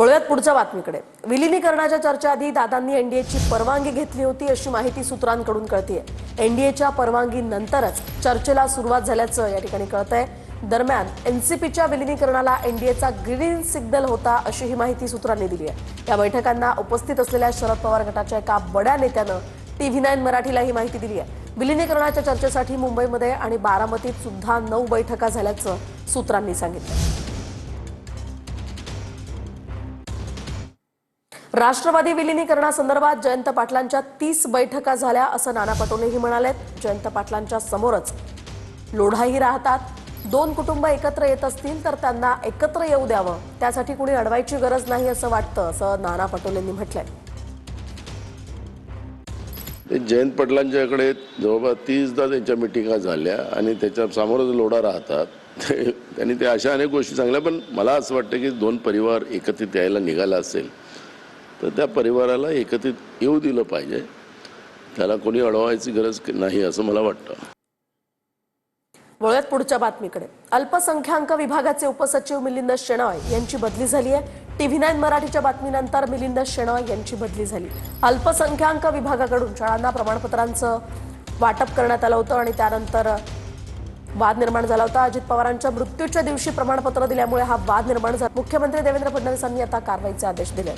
वळूयात पुढच्या बातमीकडे। विलीनीकरणाच्या चर्चेआधी दादांनी एनडीएची परवानगी घेतली होती अशी माहिती सूत्रांकडून कळतेय। एनडीएच्या परवानगीनंतरच चर्चेला सुरुवात झाल्याचं या ठिकाणी कळतंय। दरम्यान एनसीपीच्या विलीनीकरणाला एनडीएचा ग्रीन सिग्नल होता अशी ही माहिती सूत्रांनी दिली आहे। या बैठकांना उपस्थित असलेल्या शरद पवार गटाच्या एका बड्या नेत्यानं TV9 मराठीला ही माहिती दिली आहे। विलीनीकरणाच्या चर्चेसाठी मुंबईमध्ये आणि बारामतीत सुद्धा 9 बैठका झाल्याचं सूत्रांनी सांगितलं। राष्ट्रवादी विलीनीकरणासंदर्भात जयंत पाटलांच्या 30 बैठका झाल्या असं नाना पटोलेही म्हणालेत। जयंत पाटलांच्या समोरच लोढाही राहतात। 2 कुटुंब एकत्र येत असतील तर त्यांना एकत्र येऊ द्यावं, त्यासाठी कुणी अडवायची गरज नाही असं वाटतं असं नाना पटोलेंनी म्हटलंय। जयंत पाटलांच्याकडे जवळपास 30दा त्यांच्या मिटिंगा झाल्या आणि त्याच्या समोरच लोढा राहतात। त्यांनी ते अशा अनेक गोष्टी सांगल्या, पण मला असं वाटतं की 2 परिवार एकत्रित यायला निघाला असेल तर त्या परिवाराला एकत्रित येऊ दिलं पाहिजे, त्याला कोणी अडवायची गरज नाही असं मला वाटतं। वळूयात पुढच्या बातमीकडे। अल्पसंख्याक विभागाचे उपसचिव मिलिंद शेणॉय यांची बदली झाली आहे। TV9 मराठीच्या बातमीनंतर मिलिंद शेणॉय यांची बदली झाली। अल्पसंख्याक विभागाकडून शाळांना प्रमाणपत्रांचं वाटप करण्यात आलं होतं आणि त्यानंतर वाद निर्माण झाला होता। अजित पवारांच्या मृत्यूच्या दिवशी प्रमाणपत्र दिल्यामुळे हा वाद निर्माण झाला। मुख्यमंत्री देवेंद्र फडणवीसांनी आता कारवाईचे आदेश दिले।